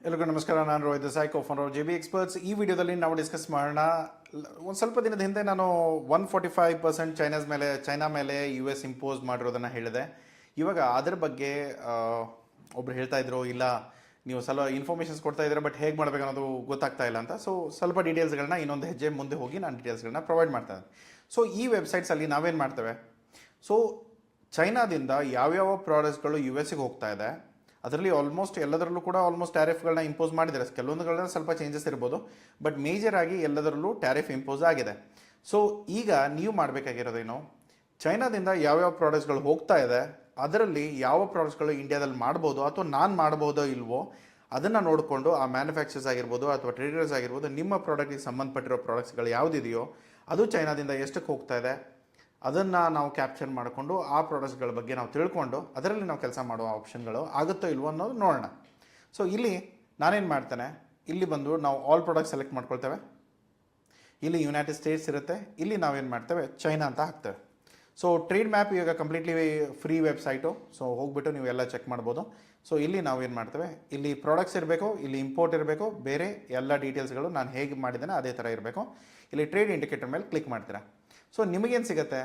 ಎಲ್ಲರಿಗೂ ನಮಸ್ಕಾರ. ನಾನು Rohit Desai, co-founder J B experts. ಈ ವಿಡಿಯೋದಲ್ಲಿ ನಾವು ಡಿಸ್ಕಸ್ ಮಾಡೋಣ. ಒಂದು ಸ್ವಲ್ಪ ದಿನದ ಹಿಂದೆ ನಾನು 145% ಚೈನಾ ಮೇಲೆ ಯು ಎಸ್ ಇಂಪೋಸ್ ಮಾಡಿರೋದನ್ನು ಹೇಳಿದೆ. ಇವಾಗ ಅದರ ಬಗ್ಗೆ ಒಬ್ರು ಹೇಳ್ತಾ ಇದ್ರು, ಇಲ್ಲ ನೀವು ಸ್ವಲ್ಪ ಇನ್ಫಾರ್ಮೇಷನ್ಸ್ ಕೊಡ್ತಾ ಇದ್ದೀರಾ, ಬಟ್ ಹೇಗೆ ಮಾಡಬೇಕು ಅನ್ನೋದು ಗೊತ್ತಾಗ್ತಾ ಇಲ್ಲ ಅಂತ. ಸೊ ಸ್ವಲ್ಪ ಡೀಟೇಲ್ಸ್ಗಳನ್ನ ಇನ್ನೊಂದು ಹೆಜ್ಜೆ ಮುಂದೆ ಹೋಗಿ ನಾನು ಡೀಟೇಲ್ಸ್ಗಳನ್ನ ಪ್ರೊವೈಡ್ ಮಾಡ್ತಾ ಇದ್ದೀನಿ. ಸೊ ಈ ವೆಬ್ಸೈಟ್ಸಲ್ಲಿ ನಾವೇನು ಮಾಡ್ತೇವೆ, ಸೊ ಚೈನಾದಿಂದ ಯಾವ್ಯಾವ ಪ್ರಾಡಕ್ಟ್ಸ್ಗಳು ಯು ಎಸ್ಗೆ ಹೋಗ್ತಾ ಇದೆ, ಅದರಲ್ಲಿ ಆಲ್ಮೋಸ್ಟ್ ಎಲ್ಲದರಲ್ಲೂ ಕೂಡ ಟ್ಯಾರಿಫ್ಗಳನ್ನ ಇಂಪೋಸ್ ಮಾಡಿದ್ದಾರೆ. ಕೆಲವೊಂದುಗಳನ್ನ ಸ್ವಲ್ಪ ಚೇಂಜಸ್ ಇರ್ಬೋದು, ಬಟ್ ಮೇಜರ್ ಆಗಿ ಎಲ್ಲದರಲ್ಲೂ ಟ್ಯಾರಿಫ್ ಇಂಪೋಸ್ ಆಗಿದೆ. ಸೊ ಈಗ ನೀವು ಮಾಡಬೇಕಾಗಿರೋದೇನು, ಚೈನಾದಿಂದ ಯಾವ್ಯಾವ ಪ್ರಾಡಕ್ಟ್ಸ್ಗಳು ಹೋಗ್ತಾ ಇದೆ, ಅದರಲ್ಲಿ ಯಾವ ಪ್ರಾಡಕ್ಟ್ಸ್ಗಳು ಇಂಡಿಯಾದಲ್ಲಿ ಮಾಡ್ಬೋದು ಅಥವಾ ನಾನು ಮಾಡ್ಬೋದೋ ಇಲ್ವೋ ಅದನ್ನು ನೋಡಿಕೊಂಡು ಆ ಮ್ಯಾನುಫ್ಯಾಕ್ಚರ್ಸ್ ಆಗಿರ್ಬೋದು ಅಥವಾ ಟ್ರೇಡರ್ಸ್ ಆಗಿರ್ಬೋದು, ನಿಮ್ಮ ಪ್ರಾಡಕ್ಟಿಗೆ ಸಂಬಂಧಪಟ್ಟಿರೋ ಪ್ರಾಡಕ್ಟ್ಸ್ಗಳು ಯಾವುದಿದೆಯೋ ಅದು ಚೈನಾದಿಂದ ಎಷ್ಟಕ್ಕೆ ಹೋಗ್ತಾ ಇದೆ ಅದನ್ನು ನಾವು ಕ್ಯಾಪ್ಚರ್ ಮಾಡಿಕೊಂಡು ಆ ಪ್ರಾಡಕ್ಟ್ಸ್ಗಳ ಬಗ್ಗೆ ನಾವು ತಿಳ್ಕೊಂಡು ಅದರಲ್ಲಿ ನಾವು ಕೆಲಸ ಮಾಡುವ ಆಪ್ಷನ್ಗಳು ಆಗುತ್ತೋ ಇಲ್ವೋ ಅನ್ನೋದು ನೋಡೋಣ. ಸೊ ಇಲ್ಲಿ ನಾನೇನು ಮಾಡ್ತೇನೆ, ಇಲ್ಲಿ ಬಂದು ನಾವು ಆಲ್ ಪ್ರಾಡಕ್ಟ್ಸ್ ಸೆಲೆಕ್ಟ್ ಮಾಡ್ಕೊಳ್ತೇವೆ. ಇಲ್ಲಿ ಯುನೈಟೆಡ್ ಸ್ಟೇಟ್ಸ್ ಇರುತ್ತೆ, ಇಲ್ಲಿ ನಾವೇನು ಮಾಡ್ತೇವೆ ಚೈನಾ ಅಂತ ಹಾಕ್ತೇವೆ. ಸೊ ಟ್ರೇಡ್ ಮ್ಯಾಪ್ ಇವಾಗ ಕಂಪ್ಲೀಟ್ಲಿ ಫ್ರೀ ವೆಬ್ಸೈಟು, ಸೊ ಹೋಗ್ಬಿಟ್ಟು ನೀವು ಎಲ್ಲ ಚೆಕ್ ಮಾಡ್ಬೋದು. ಸೊ ಇಲ್ಲಿ ನಾವೇನು ಮಾಡ್ತೇವೆ, ಇಲ್ಲಿ ಪ್ರಾಡಕ್ಟ್ಸ್ ಇರಬೇಕು, ಇಲ್ಲಿ ಇಂಪೋರ್ಟ್ ಇರಬೇಕು, ಬೇರೆ ಎಲ್ಲ ಡೀಟೇಲ್ಸ್ಗಳು ನಾನು ಹೇಗೆ ಮಾಡಿದ್ದೇನೆ ಅದೇ ಥರ ಇರಬೇಕು. ಇಲ್ಲಿ ಟ್ರೇಡ್ ಇಂಡಿಕೇಟರ್ ಮೇಲೆ ಕ್ಲಿಕ್ ಮಾಡ್ತೀರಾ. ಸೊ ನಿಮಗೇನು ಸಿಗುತ್ತೆ,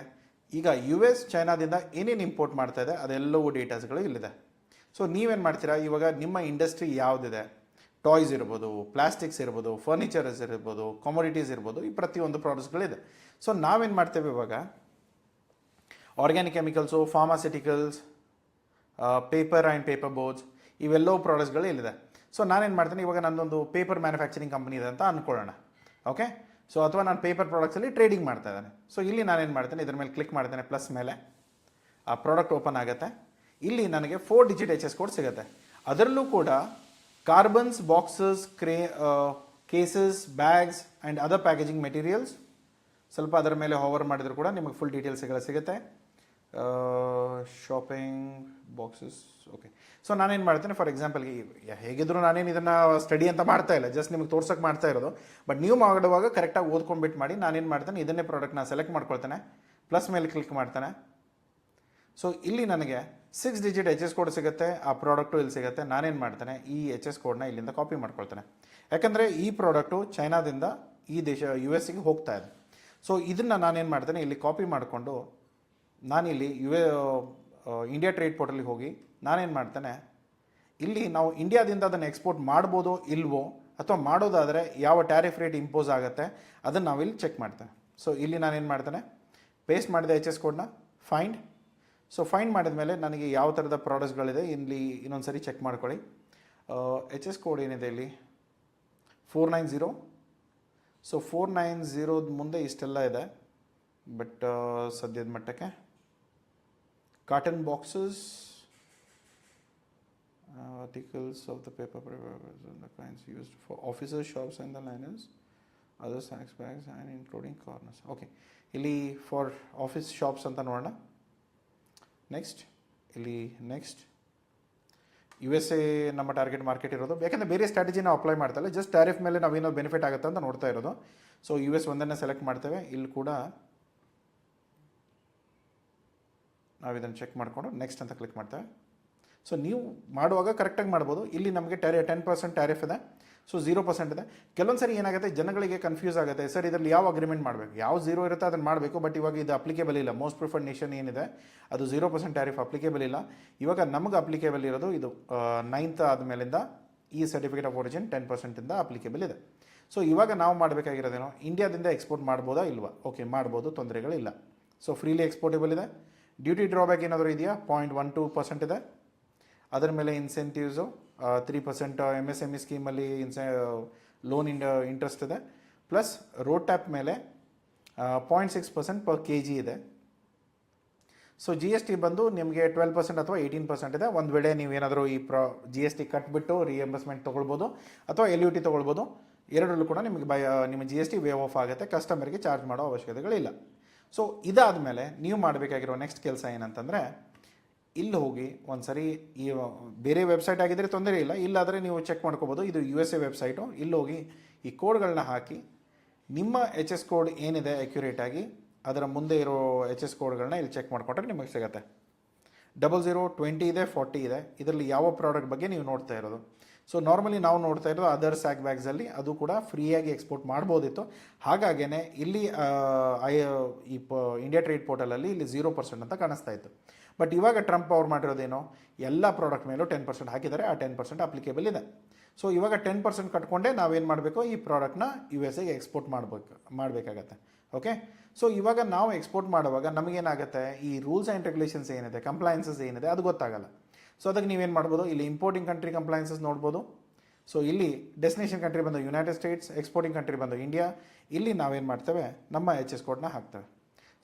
ಈಗ ಯು ಎಸ್ ಚೈನಾದಿಂದ ಏನೇನು ಇಂಪೋರ್ಟ್ ಮಾಡ್ತಾ ಇದೆ ಅದೆಲ್ಲವೂ ಡೀಟೇಲ್ಸ್ಗಳು ಇಲ್ಲಿದೆ. ಸೊ ನೀವೇನು ಮಾಡ್ತೀರಾ, ಇವಾಗ ನಿಮ್ಮ ಇಂಡಸ್ಟ್ರಿ ಯಾವುದಿದೆ, ಟಾಯ್ಸ್ ಇರ್ಬೋದು, ಪ್ಲಾಸ್ಟಿಕ್ಸ್ ಇರ್ಬೋದು, ಫರ್ನಿಚರ್ಸ್ ಇರ್ಬೋದು, ಕಾಮೊಡಿಟೀಸ್ ಇರ್ಬೋದು, ಈ ಪ್ರತಿಯೊಂದು ಪ್ರಾಡಕ್ಟ್ಸ್ಗಳಿದೆ. ಸೊ ನಾವೇನು ಮಾಡ್ತೇವೆ ಇವಾಗ, organic chemicals, pharmaceuticals, paper and paper boards, ಇವೆಲ್ಲವೂ ಪ್ರಾಡಕ್ಟ್ಸ್ಗಳು ಇಲ್ಲಿದೆ. ಸೊ ನಾನೇನು ಮಾಡ್ತೀನಿ, ಇವಾಗ ನನ್ನೊಂದು ಪೇಪರ್ ಮ್ಯಾನುಫ್ಯಾಕ್ಚರಿಂಗ್ ಕಂಪ್ನಿ ಇದೆ ಅಂತ ಅಂದ್ಕೊಳ್ಳೋಣ. ಓಕೆ, ಸೊ ಅಥವಾ ನಾನು ಪೇಪರ್ ಪ್ರಾಡಕ್ಟ್ಸಲ್ಲಿ ಟ್ರೇಡಿಂಗ್ ಮಾಡ್ತಾ ಇದ್ದೇನೆ. ಸೊ ಇಲ್ಲಿ ನಾನೇನು ಮಾಡ್ತೇನೆ, ಇದ್ರ ಮೇಲೆ ಕ್ಲಿಕ್ ಮಾಡ್ತೇನೆ, ಪ್ಲಸ್ ಮೇಲೆ ಆ ಪ್ರಾಡಕ್ಟ್ ಓಪನ್ ಆಗುತ್ತೆ. ಇಲ್ಲಿ ನನಗೆ 4 ಡಿಜಿಟ್ HS ಕೋಡ್ ಸಿಗುತ್ತೆ. ಅದರಲ್ಲೂ ಕೂಡ carbons, boxes, cases, bags and other packaging materials, ಸ್ವಲ್ಪ ಅದರ ಮೇಲೆ ಹೋವರ್ ಮಾಡಿದ್ರು ಕೂಡ ನಿಮಗೆ ಫುಲ್ ಡೀಟೇಲ್ಸ್ಗಳು ಸಿಗುತ್ತೆ. Shopping boxes. ಓಕೆ, ಸೊ ನಾನೇನು ಮಾಡ್ತೇನೆ, ಫಾರ್ ಎಕ್ಸಾಂಪಲ್ಗೆ ಹೇಗಿದ್ರು ನಾನೇನು ಇದನ್ನು ಸ್ಟಡಿ ಅಂತ ಮಾಡ್ತಾ ಇಲ್ಲ, ಜಸ್ಟ್ ನಿಮಗೆ ತೋರ್ಸೋಕೆ ಮಾಡ್ತಾ ಇರೋದು. ಬಟ್ ನೀವು ಮಾಡುವಾಗ ಕರೆಕ್ಟಾಗಿ ಓದ್ಕೊಂಡ್ಬಿಟ್ಟು ಮಾಡಿ. ನಾನೇನು ಮಾಡ್ತೇನೆ, ಇದನ್ನೇ ಪ್ರಾಡಕ್ಟ್ನ ಸೆಲೆಕ್ಟ್ ಮಾಡ್ಕೊಳ್ತೇನೆ, ಪ್ಲಸ್ ಮೇಲೆ ಕ್ಲಿಕ್ ಮಾಡ್ತೇನೆ. ಸೊ ಇಲ್ಲಿ ನನಗೆ 6 ಡಿಜಿಟ್ HS ಕೋಡ್ ಸಿಗುತ್ತೆ, ಆ ಪ್ರಾಡಕ್ಟು ಇಲ್ಲಿ ಸಿಗುತ್ತೆ. ನಾನೇನು ಮಾಡ್ತೇನೆ, ಈ HS ಕೋಡ್ನ ಇಲ್ಲಿಂದ ಕಾಪಿ ಮಾಡ್ಕೊಳ್ತೇನೆ. ಯಾಕಂದರೆ ಈ ಪ್ರಾಡಕ್ಟು ಚೈನಾದಿಂದ ಈ ದೇಶ US ಗೆ ಹೋಗ್ತಾ ಇದೆ. ಸೊ ಇದನ್ನು ನಾನೇನು ಮಾಡ್ತೇನೆ, ಇಲ್ಲಿ ಕಾಪಿ ಮಾಡಿಕೊಂಡು ನಾನಿಲ್ಲಿ ಇಂಡಿಯಾ ಟ್ರೇಡ್ ಪೋರ್ಟಲ್ಗೆ ಹೋಗಿ ನಾನೇನು ಮಾಡ್ತೇನೆ, ಇಲ್ಲಿ ನಾವು ಇಂಡಿಯಾದಿಂದ ಅದನ್ನು ಎಕ್ಸ್ಪೋರ್ಟ್ ಮಾಡ್ಬೋದೋ ಇಲ್ವೋ, ಅಥವಾ ಮಾಡೋದಾದರೆ ಯಾವ ಟ್ಯಾರಿಫ್ ರೇಟ್ ಇಂಪೋಸ್ ಆಗುತ್ತೆ ಅದನ್ನು ನಾವಿಲ್ಲಿ ಚೆಕ್ ಮಾಡ್ತೇವೆ. ಸೊ ಇಲ್ಲಿ ನಾನೇನು ಮಾಡ್ತೇನೆ, ಪೇಸ್ಟ್ ಮಾಡಿದ HS ಕೋಡ್ನ ಫೈಂಡ್. ಸೊ ಫೈಂಡ್ ಮಾಡಿದ ಮೇಲೆ ನನಗೆ ಯಾವ ಥರದ ಪ್ರಾಡಕ್ಟ್ಸ್ಗಳಿದೆ ಇಲ್ಲಿ ಇನ್ನೊಂದು ಸರಿ ಚೆಕ್ ಮಾಡ್ಕೊಳ್ಳಿ. HS ಕೋಡ್ ಏನಿದೆ ಇಲ್ಲಿ 490. ಸೊ 490 ಮುಂದೆ ಇಷ್ಟೆಲ್ಲ ಇದೆ, ಬಟ್ ಸದ್ಯದ ಮಟ್ಟಕ್ಕೆ cotton boxes, articles of the paper and the kinds used for offices, shops and the liners, other snacks bags and including corners. Okay, ಇಲ್ಲಿ ಫಾರ್ ಆಫೀಸ್ ಶಾಪ್ಸ್ ಅಂತ ನೋಡೋಣ. ನೆಕ್ಸ್ಟ್ ಇಲ್ಲಿ ನೆಕ್ಸ್ಟ್ USA ನಮ್ಮ ಟಾರ್ಗೆಟ್ ಮಾರ್ಕೆಟ್ ಇರೋದು. ಯಾಕಂದರೆ ಬೇರೆ strategy ನಾವು apply ಮಾಡ್ತಾ ಇಲ್ಲ, ಜಸ್ಟ್ ಟ್ಯಾರಿಫ್ ಮೇಲೆ ನಾವೇನೋ ಬೆನಿಫಿಟ್ ಆಗುತ್ತೆ ಅಂತ ನೋಡ್ತಾ ಇರೋದು. ಸೊ US ಒಂದನ್ನೇ ಸೆಲೆಕ್ಟ್ ಮಾಡ್ತೇವೆ. ಇಲ್ಲಿ ಕೂಡ ನಾವು ಇದನ್ನು ಚೆಕ್ ಮಾಡಿಕೊಂಡು ನೆಕ್ಸ್ಟ್ ಅಂತ ಕ್ಲಿಕ್ ಮಾಡ್ತೇವೆ. ಸೊ ನೀವು ಮಾಡುವಾಗ ಕರೆಕ್ಟಾಗಿ ಮಾಡ್ಬೋದು. ಇಲ್ಲಿ ನಮಗೆ 10% ಟ್ಯಾರಿಫ್ ಇದೆ, ಸೊ 0% ಇದೆ. ಕೆಲವೊಂದು ಸರಿ ಏನಾಗುತ್ತೆ, ಜನಗಳಿಗೆ ಕನ್ಫ್ಯೂಸ್ ಆಗುತ್ತೆ, ಸರ್ ಇದರಲ್ಲಿ ಯಾವ ಅಗ್ರಿಮೆಂಟ್ ಮಾಡಬೇಕು, ಯಾವ 0 ಇರುತ್ತೆ ಅದನ್ನು ಮಾಡಬೇಕು, ಬಟ್ ಇವಾಗ ಇದು ಅಪ್ಲಿಕೇಬಲ್ ಇಲ್ಲ. ಮೋಸ್ಟ್ ಪ್ರಿಫರ್ಡ್ ನೇಷನ್ ಏನಿದೆ ಅದು 0% ಟ್ಯಾರಿಫ್ ಅಪ್ಲಿಕೇಬಲ್ ಇಲ್ಲ. ಇವಾಗ ನಮಗೆ ಅಪ್ಲಿಕೇಬಲ್ ಇರೋದು ಇದು 9th ಆದಮೇಲಿಂದ ಈ ಸರ್ಟಿಫಿಕೇಟ್ ಆಫ್ ಒರಿಜಿನ್ 10%ಇಂದ ಅಪ್ಲಿಕೇಬಲ್ ಇದೆ. ಸೊ ಇವಾಗ ನಾವು ಮಾಡಬೇಕಾಗಿರೋದೇನೋ, ಇಂಡಿಯಾದಿಂದ ಎಕ್ಸ್ಪೋರ್ಟ್ ಮಾಡ್ಬೋದಾ ಇಲ್ವಾ? ಓಕೆ, ಮಾಡ್ಬೋದು, ತೊಂದರೆಗಳಿಲ್ಲ. ಸೊ ಫ್ರೀಲಿ ಎಕ್ಸ್ಪೋರ್ಟೇಬಲ್ ಇದೆ. ಡ್ಯೂಟಿ ಡ್ರಾಬ್ಯಾಕ್ ಏನಾದರೂ ಇದೆಯಾ? 0.12% ಇದೆ. ಅದರ ಮೇಲೆ ಇನ್ಸೆಂಟಿವ್ಸು 3% MSME ಸ್ಕೀಮಲ್ಲಿ ಲೋನ್ ಇಂಟ್ರೆಸ್ಟ್ ಇದೆ. ಪ್ಲಸ್ ರೋಡ್ ಟ್ಯಾಪ್ ಮೇಲೆ 0.6% per kg ಇದೆ. ಸೊ GST ಬಂದು ನಿಮಗೆ 12% ಅಥವಾ 18% ಇದೆ. ಒಂದು ವೇಳೆ ನೀವೇನಾದರೂ ಈ GST ಕಟ್ಬಿಟ್ಟು ರಿಯಂಬರ್ಸ್ಮೆಂಟ್ ತೊಗೊಳ್ಬೋದು ಅಥವಾ LUT ತೊಗೊಳ್ಬೋದು. ಎರಡರಲ್ಲೂ ಕೂಡ ನಿಮಗೆ ನಿಮ್ಮ GST ವೇವ್ ಆಫ್ ಆಗುತ್ತೆ, ಕಸ್ಟಮರ್ಗೆ ಚಾರ್ಜ್ ಮಾಡೋ ಅವಶ್ಯಕತೆಗಳಿಲ್ಲ. ಸೊ ಇದಾದಮೇಲೆ ನೀವು ಮಾಡಬೇಕಾಗಿರೋ ನೆಕ್ಸ್ಟ್ ಕೆಲಸ ಏನಂತಂದರೆ, ಇಲ್ಲಿ ಹೋಗಿ ಒಂದು ಸರಿ ಈ ಬೇರೆ ವೆಬ್ಸೈಟ್ ಆಗಿದ್ದರೆ ತೊಂದರೆ ಇಲ್ಲ, ಇಲ್ಲಾದರೆ ನೀವು ಚೆಕ್ ಮಾಡ್ಕೋಬೋದು. ಇದು USA ವೆಬ್ಸೈಟು. ಇಲ್ಲಿ ಹೋಗಿ ಈ ಕೋಡ್ಗಳನ್ನ ಹಾಕಿ ನಿಮ್ಮ HS ಕೋಡ್ ಏನಿದೆ ಅಕ್ಯುರೇಟಾಗಿ ಅದರ ಮುಂದೆ ಇರೋ HS ಕೋಡ್ಗಳನ್ನ ಇಲ್ಲಿ ಚೆಕ್ ಮಾಡಿಕೊಂಡ್ರೆ ನಿಮಗೆ ಸಿಗುತ್ತೆ. 00, 20 ಇದೆ, 40 ಇದೆ. ಇದರಲ್ಲಿ ಯಾವ ಪ್ರಾಡಕ್ಟ್ ಬಗ್ಗೆ ನೀವು ನೋಡ್ತಾ ಇರೋದು. ಸೊ ನಾರ್ಮಲಿ ನಾವು ನೋಡ್ತಾ ಇರೋದು ಅದರ್ ಸ್ಯಾಕ್ ಬ್ಯಾಗ್ಸಲ್ಲಿ ಅದು ಕೂಡ ಫ್ರೀಯಾಗಿ ಎಕ್ಸ್ಪೋರ್ಟ್ ಮಾಡ್ಬೋದಿತ್ತು. ಹಾಗಾಗೇ ಇಲ್ಲಿ ಇಂಡಿಯಾ ಟ್ರೇಡ್ ಪೋರ್ಟಲಲ್ಲಿ ಇಲ್ಲಿ 0% ಅಂತ ಕಾಣಿಸ್ತಾ ಇತ್ತು. ಬಟ್ ಇವಾಗ ಟ್ರಂಪ್ ಅವ್ರು ಮಾಡಿರೋದೇನೋ ಎಲ್ಲ ಪ್ರಾಡಕ್ಟ್ ಮೇಲೂ 10% ಹಾಕಿದ್ದಾರೆ. ಆ 10% ಅಪ್ಲಿಕೇಬಲ್ ಇದೆ. ಸೊ ಇವಾಗ 10% ಕಟ್ಕೊಂಡೇ ನಾವೇನು ಮಾಡಬೇಕು, ಈ ಪ್ರಾಡಕ್ಟ್ನ USA ಎಕ್ಸ್ಪೋರ್ಟ್ ಮಾಡಬೇಕಾಗತ್ತೆ. ಓಕೆ, ಸೊ ಇವಾಗ ನಾವು ಎಕ್ಸ್ಪೋರ್ಟ್ ಮಾಡುವಾಗ ನಮಗೇನಾಗುತ್ತೆ, ಈ ರೂಲ್ಸ್ ಆ್ಯಂಡ್ ರೆಗ್ಯುಲೇಷನ್ಸ್ ಏನಿದೆ, ಕಂಪ್ಲೈನ್ಸಸ್ ಏನಿದೆ ಅದು ಗೊತ್ತಾಗಲ್ಲ. ಸೊ ಅದಕ್ಕೆ ನೀವೇನು ಮಾಡ್ಬೋದು, ಇಲ್ಲಿ ಇಂಪೋರ್ಟಿಂಗ್ ಕಂಟ್ರಿ ಕಂಪ್ಲೈನ್ಸಸ್ ನೋಡ್ಬೋದು. ಸೊ ಇಲ್ಲಿ ಡೆಸ್ಟಿನೇಷನ್ ಕಂಟ್ರಿ ಬಂದು ಯುನೈಟೆಡ್ ಸ್ಟೇಟ್ಸ್, ಎಕ್ಸ್ಪೋರ್ಟಿಂಗ್ ಕಂಟ್ರಿ ಬಂದು ಇಂಡಿಯಾ. ಇಲ್ಲಿ ನಾವೇನು ಮಾಡ್ತೇವೆ, ನಮ್ಮ HS ಕೋಡ್ನ ಹಾಕ್ತೇವೆ.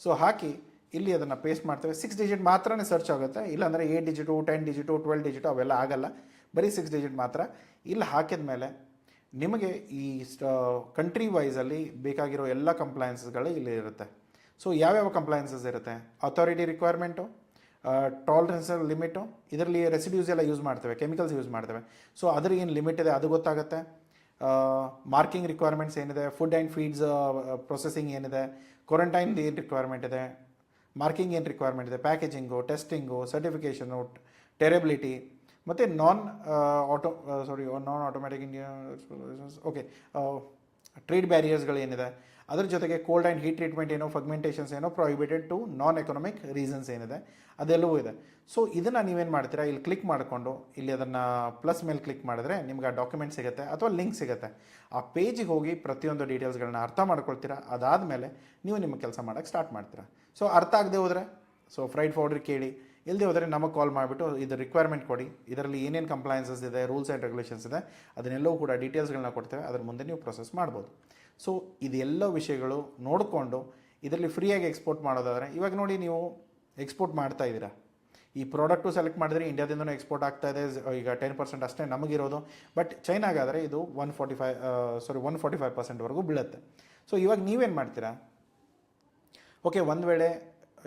ಸೊ ಹಾಕಿ ಇಲ್ಲಿ ಅದನ್ನು ಪೇಸ್ಟ್ ಮಾಡ್ತೇವೆ. 6 ಡಿಜಿಟ್ ಮಾತ್ರನೇ ಸರ್ಚ್ ಆಗುತ್ತೆ, ಇಲ್ಲಾಂದರೆ 8 ಡಿಜಿಟು 10 ಡಿಜಿಟು 12 ಡಿಜಿಟು ಅವೆಲ್ಲ ಆಗಲ್ಲ, ಬರೀ 6 ಡಿಜಿಟ್ ಮಾತ್ರ. ಇಲ್ಲಿ ಹಾಕಿದ ಮೇಲೆ ನಿಮಗೆ ಈ ಕಂಟ್ರಿ ವೈಸಲ್ಲಿ ಬೇಕಾಗಿರೋ ಎಲ್ಲ ಕಂಪ್ಲೈನ್ಸಸ್ಗಳು ಇಲ್ಲಿ ಇರುತ್ತೆ. ಸೊ ಯಾವ್ಯಾವ ಕಂಪ್ಲೈನ್ಸಸ್ ಇರುತ್ತೆ, ಅಥಾರಿಟಿ ರಿಕ್ವೈರ್ಮೆಂಟು, ಟಾಲರೆನ್ಸ್ ಲಿಮಿಟು, ಇದರಲ್ಲಿ ರೆಸಿಡ್ಯೂಸ್ ಎಲ್ಲ ಯೂಸ್ ಮಾಡ್ತೇವೆ, ಕೆಮಿಕಲ್ಸ್ ಯೂಸ್ ಮಾಡ್ತೇವೆ. ಸೊ ಅದ್ರ ಏನು ಲಿಮಿಟ್ ಇದೆ ಅದು ಗೊತ್ತಾಗುತ್ತೆ. ಮಾರ್ಕಿಂಗ್ ರಿಕ್ವೈರ್ಮೆಂಟ್ಸ್ ಏನಿದೆ, ಫುಡ್ ಆ್ಯಂಡ್ ಫೀಡ್ಸ್ ಪ್ರೊಸೆಸಿಂಗ್ ಏನಿದೆ, ಕ್ವಾರಂಟೈನ್ ಏನು ರಿಕ್ವೈರ್ಮೆಂಟ್ ಇದೆ, ಮಾರ್ಕಿಂಗ್ ಏನು ರಿಕ್ವೈರ್ಮೆಂಟ್ ಇದೆ, ಪ್ಯಾಕೇಜಿಂಗು, ಟೆಸ್ಟಿಂಗು, ಸರ್ಟಿಫಿಕೇಷನು, ಟೆರೆಬಿಲಿಟಿ, ಮತ್ತು ನಾನ್ ಆಟೋಮ್ಯಾಟಿಕ್ ಇಂಡಿಯಾ ಓಕೆ ಟ್ರೇಡ್ ಬ್ಯಾರಿಯರ್ಸ್ಗಳು ಏನಿದೆ, ಅದ್ರ ಜೊತೆಗೆ ಕೋಲ್ಡ್ ಆ್ಯಂಡ್ ಹೀಟ್ ಟ್ರೀಟ್ಮೆಂಟ್ ಏನೋ, ಫಗ್ಮೆಂಟೇಷನ್ಸ್ ಏನೋ, prohibited to non economic reasons ಏನಿದೆ ಅದೆಲ್ಲವೂ ಇದೆ. ಸೊ ಇದನ್ನು ನೀವೇನು ಮಾಡ್ತೀರಾ, ಇಲ್ಲಿ ಕ್ಲಿಕ್ ಮಾಡಿಕೊಂಡು ಇಲ್ಲಿ ಅದನ್ನು ಪ್ಲಸ್ ಮೇಲೆ ಕ್ಲಿಕ್ ಮಾಡಿದ್ರೆ ನಿಮ್ಗೆ ಆ ಡಾಕ್ಯುಮೆಂಟ್ ಸಿಗುತ್ತೆ ಅಥವಾ ಲಿಂಕ್ ಸಿಗುತ್ತೆ. ಆ ಪೇಜಿಗೆ ಹೋಗಿ ಪ್ರತಿಯೊಂದು ಡೀಟೇಲ್ಸ್ಗಳನ್ನ ಅರ್ಥ ಮಾಡ್ಕೊಳ್ತೀರಾ. ಅದಾದಮೇಲೆ ನೀವು ನಿಮ್ಮ ಕೆಲಸ ಮಾಡೋಕ್ಕೆ ಸ್ಟಾರ್ಟ್ ಮಾಡ್ತೀರಾ. ಸೊ ಅರ್ಥ ಆಗದೆ ಹೋದರೆ ಫ್ರೈಡ್ ಫಾರ್ವರ್ಡ್ರಿಗೆ ಕೇಳಿ, ಇಲ್ಲದೆ ಹೋದರೆ ನಮಗೆ ಕಾಲ್ ಮಾಡಿಬಿಟ್ಟು ಇದು ರಿಕ್ವೈರ್ಮೆಂಟ್ ಕೊಡಿ, ಇದರಲ್ಲಿ ಏನೇನು ಕಂಪ್ಲೈನ್ಸಸ್ ಇದೆ, ರೂಲ್ಸ್ ಆ್ಯಂಡ್ ರೆಗ್ಯುಲೇಷನ್ಸ್ ಇದೆ, ಅದನ್ನೆಲ್ಲವೂ ಕೂಡ ಡೀಟೇಲ್ಸ್ಗಳನ್ನ ಕೊಡ್ತೇವೆ. ಅದರ ಮುಂದೆ ನೀವು ಪ್ರೊಸೆಸ್ ಮಾಡ್ಬೋದು. ಸೊ ಇದೆಲ್ಲ ವಿಷಯಗಳು ನೋಡಿಕೊಂಡು ಇದರಲ್ಲಿ ಫ್ರೀಯಾಗಿ ಎಕ್ಸ್ಪೋರ್ಟ್ ಮಾಡೋದಾದರೆ, ಇವಾಗ ನೋಡಿ ನೀವು ಎಕ್ಸ್ಪೋರ್ಟ್ ಮಾಡ್ತಾ ಇದ್ದೀರಾ, ಈ ಪ್ರಾಡಕ್ಟು ಸೆಲೆಕ್ಟ್ ಮಾಡಿದ್ರೆ ಇಂಡಿಯಾದಿಂದನೂ ಎಕ್ಸ್ಪೋರ್ಟ್ ಆಗ್ತಾ ಇದೆ. ಈಗ 10% ಅಷ್ಟೇ ನಮಗಿರೋದು. ಬಟ್ ಚೈನಾಗಾದರೆ ಇದು 145%ವರೆಗೂ ಬೀಳುತ್ತೆ. ಸೊ ಇವಾಗ ನೀವೇನು ಮಾಡ್ತೀರಾ, ಓಕೆ ಒಂದು ವೇಳೆ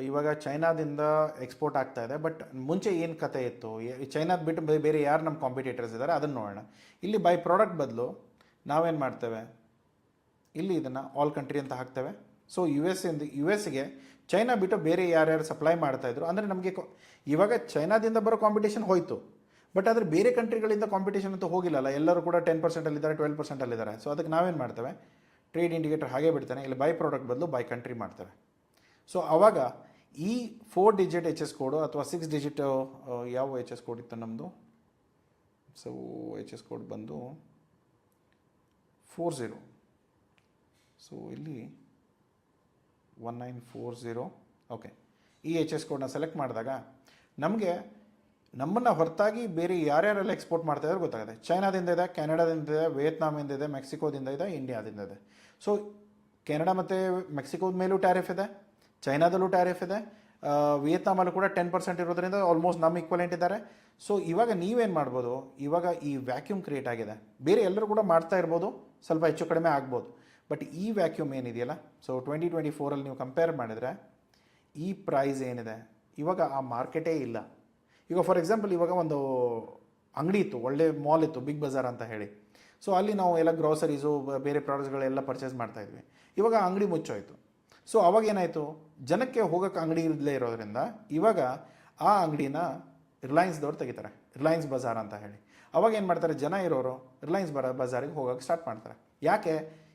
ಇವಾಗ ಚೈನಾದಿಂದ ಎಕ್ಸ್ಪೋರ್ಟ್ ಆಗ್ತಾ ಇದೆ, ಬಟ್ ಮುಂಚೆ ಏನು ಕತೆ ಇತ್ತು, ಚೈನಾದ ಬಿಟ್ಟು ಬೇರೆ ಯಾರು ನಮ್ಮ ಕಾಂಪಿಟೇಟರ್ಸ್ ಇದ್ದಾರೆ ಅದನ್ನು ನೋಡೋಣ. ಇಲ್ಲಿ ಬೈ ಪ್ರಾಡಕ್ಟ್ ಬದಲು ನಾವೇನು ಮಾಡ್ತೇವೆ, ಇಲ್ಲಿ ಇದನ್ನು ಆಲ್ ಕಂಟ್ರಿ ಅಂತ ಹಾಕ್ತೇವೆ. ಸೊ US ಗೆ ಚೈನಾ ಬಿಟ್ಟು ಬೇರೆ ಯಾರ್ಯಾರು ಸಪ್ಲೈ ಮಾಡ್ತಾಯಿದ್ರು, ಅಂದರೆ ನಮಗೆ ಇವಾಗ ಚೈನಾದಿಂದ ಬರೋ ಕಾಂಪಿಟೇಷನ್ ಹೋಯಿತು, ಬಟ್ ಆದರೆ ಬೇರೆ ಕಂಟ್ರಿಗಳಿಂದ ಕಾಂಪಿಟೇಷನ್ ಅಂತೂ ಹೋಗಿಲ್ಲಲ್ಲ, ಎಲ್ಲರೂ ಕೂಡ 10%ಅಲ್ಲಿದ್ದಾರೆ, 12%ಅಲ್ಲಿದ್ದಾರೆ. ಸೊ ಅದಕ್ಕೆ ನಾವೇನು ಮಾಡ್ತೇವೆ, ಟ್ರೇಡ್ ಇಂಡಿಕೇಟರ್ ಹಾಗೆ ಬಿಡ್ತಾನೆ, ಇಲ್ಲಿ ಬೈ ಪ್ರಾಡಕ್ಟ್ ಬದಲು ಬೈ ಕಂಟ್ರಿ ಮಾಡ್ತೇವೆ. ಸೊ ಆವಾಗ ಈ 4 ಡಿಜಿಟ್ HS ಕೋಡು ಅಥವಾ 6 ಡಿಜಿಟ್ ಯಾವ HS ಕೋಡ್ ಇತ್ತು ನಮ್ಮದು, ಸೊ HS ಕೋಡ್ ಬಂದು 40. ಸೊ ಇಲ್ಲಿ 1940. ಓಕೆ, ಈ HS ಕೋಡ್ನ ಸೆಲೆಕ್ಟ್ ಮಾಡಿದಾಗ ನಮಗೆ ನಮ್ಮನ್ನು ಹೊರತಾಗಿ ಬೇರೆ ಯಾರ್ಯಾರೆಲ್ಲ ಎಕ್ಸ್ಪೋರ್ಟ್ ಮಾಡ್ತಾಯಿದ್ರೆ ಗೊತ್ತಾಗುತ್ತೆ. ಚೈನಾದಿಂದ ಇದೆ, ಕೆನಡಾದಿಂದ ಇದೆ, ವಿಯೆಟ್ನಾಮಿಂದ ಇದೆ, ಮೆಕ್ಸಿಕೋದಿಂದ ಇದೆ, ಇಂಡಿಯಾದಿಂದ ಇದೆ. ಸೊ ಕೆನಡಾ ಮತ್ತು ಮೆಕ್ಸಿಕೋದ ಮೇಲೂ ಟ್ಯಾರಿಫ್ ಇದೆ, ಚೈನಾದಲ್ಲೂ ಟ್ಯಾರಿಫ್ ಇದೆ, ವಿಯೆಟ್ನಾಮಲ್ಲೂ ಕೂಡ 10% ಇರೋದ್ರಿಂದ ಆಲ್ಮೋಸ್ಟ್ ನಮ್ಮ ಈಕ್ವಲೆಂಟ್ ಇದ್ದಾರೆ. ಸೊ ಇವಾಗ ನೀವೇನು ಮಾಡ್ಬೋದು, ಇವಾಗ ಈ ವ್ಯಾಕ್ಯೂಮ್ ಕ್ರಿಯೇಟ್ ಆಗಿದೆ, ಬೇರೆ ಎಲ್ಲರೂ ಕೂಡ ಮಾಡ್ತಾ ಇರ್ಬೋದು, ಸ್ವಲ್ಪ ಹೆಚ್ಚು ಕಡಿಮೆ ಆಗ್ಬೋದು. ಬಟ್ ಈ ವ್ಯಾಕ್ಯೂಮ್ ಏನಿದೆಯಲ್ಲ, ಸೊ 2024ಅಲ್ಲಿ ನೀವು ಕಂಪೇರ್ ಮಾಡಿದರೆ ಈ ಪ್ರೈಸ್ ಏನಿದೆ, ಇವಾಗ ಆ ಮಾರ್ಕೆಟೇ ಇಲ್ಲ. ಈಗ ಫಾರ್ ಎಕ್ಸಾಂಪಲ್ ಇವಾಗ ಒಂದು ಅಂಗಡಿ ಇತ್ತು, ಒಳ್ಳೆ ಮಾಲ್ ಇತ್ತು, ಬಿಗ್ ಬಜಾರ್ ಅಂತ ಹೇಳಿ. ಸೊ ಅಲ್ಲಿ ನಾವು ಎಲ್ಲ ಗ್ರಾಸರೀಸು ಬೇರೆ ಪ್ರಾಡಕ್ಟ್ಸ್ಗಳೆಲ್ಲ ಪರ್ಚೇಸ್ ಮಾಡ್ತಾಯಿದ್ವಿ. ಇವಾಗ ಅಂಗಡಿ ಮುಚ್ಚೋಯ್ತು. ಸೊ ಅವಾಗ ಏನಾಯಿತು, ಜನಕ್ಕೆ ಹೋಗೋಕ್ಕೆ ಅಂಗಡಿ ಇರಲೇ ಇರೋದ್ರಿಂದ ಇವಾಗ ಆ ಅಂಗಡಿನ ರಿಲಯನ್ಸ್ದವ್ರು ತೆಗಿತಾರೆ, ರಿಲಯನ್ಸ್ ಬಜಾರ್ ಅಂತ ಹೇಳಿ. ಅವಾಗ ಏನು ಮಾಡ್ತಾರೆ, ಜನ ಇರೋರು ರಿಲಯನ್ಸ್ ಬಜಾರಿಗೆ ಹೋಗೋಕ್ಕೆ ಸ್ಟಾರ್ಟ್ ಮಾಡ್ತಾರೆ. ಯಾಕೆ,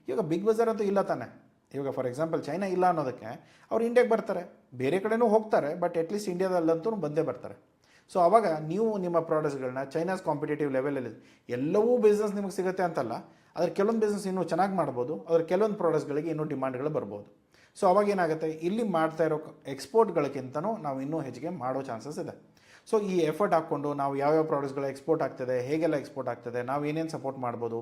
ಇವಾಗ ಬಿಗ್ ಬಜಾರ್ ಅಂತೂ ಇಲ್ಲ ತಾನೆ. ಇವಾಗ ಫಾರ್ ಎಕ್ಸಾಂಪಲ್ ಚೈನಾ ಇಲ್ಲ ಅನ್ನೋದಕ್ಕೆ ಅವ್ರು ಇಂಡಿಯಾಗೆ ಬರ್ತಾರೆ, ಬೇರೆ ಕಡೆನೂ ಹೋಗ್ತಾರೆ, ಬಟ್ ಅಟ್ಲೀಸ್ಟ್ ಇಂಡಿಯಾದಲ್ಲಂತೂ ಬಂದೇ ಬರ್ತಾರೆ. ಸೊ ಆವಾಗ ನೀವು ನಿಮ್ಮ ಪ್ರಾಡಕ್ಟ್ಸ್ಗಳನ್ನ ಚೈನಾಸ್ ಕಾಂಪಿಟೇಟಿವ್ ಲೆವೆಲಲ್ಲಿ ಎಲ್ಲವೂ ಬಿಸ್ನೆಸ್ ನಿಮಗೆ ಸಿಗುತ್ತೆ ಅಂತಲ್ಲ, ಅದ್ರ ಕೆಲವೊಂದು ಬಿಸ್ನೆಸ್ ಇನ್ನೂ ಚೆನ್ನಾಗಿ ಮಾಡ್ಬೋದು, ಅದ್ರ ಕೆಲವೊಂದು ಪ್ರಾಡಕ್ಟ್ಸ್ಗಳಿಗೆ ಇನ್ನೂ ಡಿಮಾಂಡ್ಗಳು ಬರ್ಬೋದು. ಸೊ ಅವಾಗ ಏನಾಗುತ್ತೆ, ಇಲ್ಲಿ ಮಾಡ್ತಾ ಇರೋ ಎಕ್ಸ್ಪೋರ್ಟ್ಗಳಿಗಿಂತನೂ ನಾವು ಇನ್ನೂ ಹೆಚ್ಚಿಗೆ ಮಾಡೋ ಚಾನ್ಸಸ್ ಇದೆ. ಸೊ ಈ ಎಫರ್ಟ್ ಹಾಕ್ಕೊಂಡು ನಾವು ಯಾವ್ಯಾವ ಪ್ರಾಡಕ್ಟ್ಸ್ಗಳು ಎಕ್ಸ್ಪೋರ್ಟ್ ಆಗ್ತದೆ, ಹೇಗೆಲ್ಲ ಎಕ್ಸ್ಪೋರ್ಟ್ ಆಗ್ತದೆ, ನಾವು ಏನೇನು ಸಪೋರ್ಟ್ ಮಾಡ್ಬೋದು,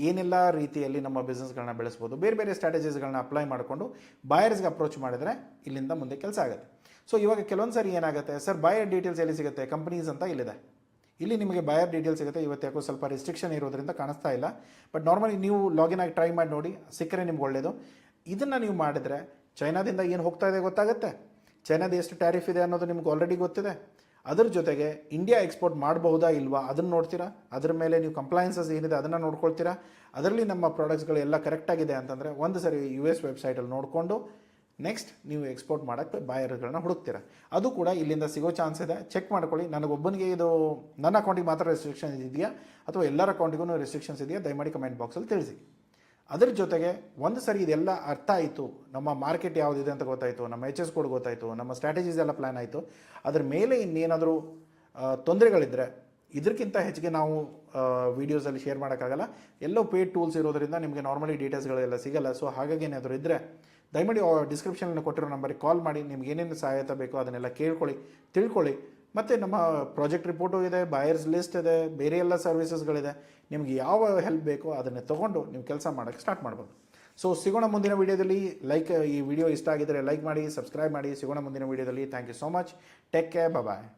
ಏನೆಲ್ಲ ರೀತಿಯಲ್ಲಿ ನಮ್ಮ ಬಿಸ್ನೆಸ್ಗಳನ್ನ ಬೆಳೆಸ್ಬೋದು, ಬೇರೆ ಬೇರೆ ಸ್ಟ್ರಾಟಜೀಸ್ಗಳನ್ನ ಅಪ್ಲೈ ಮಾಡಿಕೊಂಡು ಬಾಯರ್ಸ್ಗೆ ಅಪ್ರೋಚ್ ಮಾಡಿದರೆ ಇಲ್ಲಿಂದ ಮುಂದೆ ಕೆಲಸ ಆಗುತ್ತೆ. ಸೊ ಇವಾಗ ಕೆಲವೊಂದು ಸಾರಿ ಏನಾಗುತ್ತೆ, ಸರ್ ಬಾಯರ್ ಡೀಟೇಲ್ಸ್ ಎಲ್ಲಿ ಸಿಗುತ್ತೆ, ಕಂಪನೀಸ್ ಅಂತ ಇಲ್ಲಿದೆ, ಇಲ್ಲಿ ನಿಮಗೆ ಬಾಯರ್ ಡೀಟೇಲ್ಸ್ ಸಿಗುತ್ತೆ. ಇವತ್ತು ಯಾಕೋ ಸ್ವಲ್ಪ ರಿಸ್ಟ್ರಿಕ್ಷನ್ ಇರೋದ್ರಿಂದ ಕಾಣಿಸ್ತಾ ಇಲ್ಲ, ಬಟ್ ನಾರ್ಮಲಿ ನೀವು ಲಾಗಿನ್ ಆಗಿ ಟ್ರೈ ಮಾಡಿ ನೋಡಿ, ಸಿಕ್ಕರೆ ನಿಮ್ಗೆ ಒಳ್ಳೆಯದು. ಇದನ್ನು ನೀವು ಮಾಡಿದರೆ ಚೈನಾದಿಂದ ಏನು ಹೋಗ್ತಾ ಇದೆ ಗೊತ್ತಾಗುತ್ತೆ, ಚೈನಾದ ಎಷ್ಟು ಟ್ಯಾರಿಫ್ ಇದೆ ಅನ್ನೋದು ನಿಮ್ಗೆ ಆಲ್ರೆಡಿ ಗೊತ್ತಿದೆ. ಅದ್ರ ಜೊತೆಗೆ ಇಂಡಿಯಾ ಎಕ್ಸ್ಪೋರ್ಟ್ ಮಾಡಬಹುದಾ ಇಲ್ವಾ ಅದನ್ನು ನೋಡ್ತೀರಾ, ಅದ್ರ ಮೇಲೆ ನೀವು ಕಂಪ್ಲೈನ್ಸಸ್ ಏನಿದೆ ಅದನ್ನು ನೋಡ್ಕೊಳ್ತೀರಾ. ಅದರಲ್ಲಿ ನಮ್ಮ ಪ್ರಾಡಕ್ಟ್ಸ್ಗಳು ಎಲ್ಲ ಕರೆಕ್ಟಾಗಿದೆ ಅಂತಂದರೆ ಒಂದು ಸರಿ US ವೆಬ್ಸೈಟಲ್ಲಿ ನೋಡಿಕೊಂಡು ನೆಕ್ಸ್ಟ್ ನೀವು ಎಕ್ಸ್ಪೋರ್ಟ್ ಮಾಡೋಕ್ಕೆ ಬಾಯರ್ಗಳನ್ನ ಹುಡುಕ್ತೀರಾ. ಅದು ಕೂಡ ಇಲ್ಲಿಂದ ಸಿಗೋ ಚಾನ್ಸ್ ಇದೆ. ಚೆಕ್ ಮಾಡ್ಕೊಳ್ಳಿ. ನನಗೊಬ್ಬನಿಗೆ ಇದು ನನ್ನ ಅಕೌಂಟಿಗೆ ಮಾತ್ರ ರೆಸ್ಟ್ರಿಕ್ಷನ್ ಇದೆಯಾ ಅಥವಾ ಎಲ್ಲರ ಅಕೌಂಟಿಗೂ ರೆಸ್ಟ್ರಿಕ್ಷನ್ಸ್ ಇದೆಯಾ, ದಯಮಾಡಿ ಕಮೆಂಟ್ ಬಾಕ್ಸಲ್ಲಿ ತಿಳಿಸಿ. ಅದರ ಜೊತೆಗೆ ಒಂದು ಸರಿ ಇದೆಲ್ಲ ಅರ್ಥ ಆಯಿತು, ನಮ್ಮ ಮಾರ್ಕೆಟ್ ಯಾವುದಿದೆ ಅಂತ ಗೊತ್ತಾಯಿತು, ನಮ್ಮ HS ಕೋಡ್ ಗೊತ್ತಾಯಿತು, ನಮ್ಮ ಸ್ಟ್ರಾಟಜೀಸ್ ಎಲ್ಲ ಪ್ಲ್ಯಾನ್ ಆಯಿತು, ಅದ್ರ ಮೇಲೆ ಇನ್ನೇನಾದರೂ ತೊಂದರೆಗಳಿದ್ದರೆ ಇದಕ್ಕಿಂತ ಹೆಚ್ಚಿಗೆ ನಾವು ವೀಡಿಯೋಸಲ್ಲಿ ಶೇರ್ ಮಾಡೋಕ್ಕಾಗಲ್ಲ. ಎಲ್ಲೋ ಪೇಯ್ಡ್ ಟೂಲ್ಸ್ ಇರೋದರಿಂದ ನಿಮಗೆ ನಾರ್ಮಲಿ ಡೀಟೇಲ್ಸ್ಗಳೆಲ್ಲ ಸಿಗಲ್ಲ. ಸೊ ಹಾಗಾಗಿ ಏನಾದರೂ ಇದ್ದರೆ ದಯಮಾಡಿ ಡಿಸ್ಕ್ರಿಪ್ಷನಲ್ಲಿ ಕೊಟ್ಟಿರೋ ನಂಬರಿಗೆ ಕಾಲ್ ಮಾಡಿ, ನಿಮ್ಗೆ ಏನೇನು ಸಹಾಯತೆ ಬೇಕೋ ಅದನ್ನೆಲ್ಲ ಕೇಳ್ಕೊಳ್ಳಿ, ತಿಳ್ಕೊಳ್ಳಿ. ಮತ್ತು ನಮ್ಮ ಪ್ರಾಜೆಕ್ಟ್ ರಿಪೋರ್ಟು ಇದೆ, ಬಾಯರ್ಸ್ ಲಿಸ್ಟ್ ಇದೆ, ಬೇರೆ ಎಲ್ಲ ಸರ್ವಿಸಸ್ಗಳಿದೆ. ನಿಮ್ಗೆ ಯಾವ ಹೆಲ್ಪ್ ಬೇಕೋ ಅದನ್ನೇ ತೊಗೊಂಡು ನೀವು ಕೆಲಸ ಮಾಡೋಕ್ಕೆ ಸ್ಟಾರ್ಟ್ ಮಾಡ್ಬೋದು. ಸೊ ಸಿಗೋಣ ಮುಂದಿನ ವೀಡಿಯೋದಲ್ಲಿ. ಈ ವಿಡಿಯೋ ಇಷ್ಟ ಆಗಿದ್ದರೆ ಲೈಕ್ ಮಾಡಿ, ಸಬ್ಸ್ಕ್ರೈಬ್ ಮಾಡಿ. ಸಿಗೋಣ ಮುಂದಿನ ವೀಡಿಯೋದಲ್ಲಿ. Thank you so much. Take care. Bye.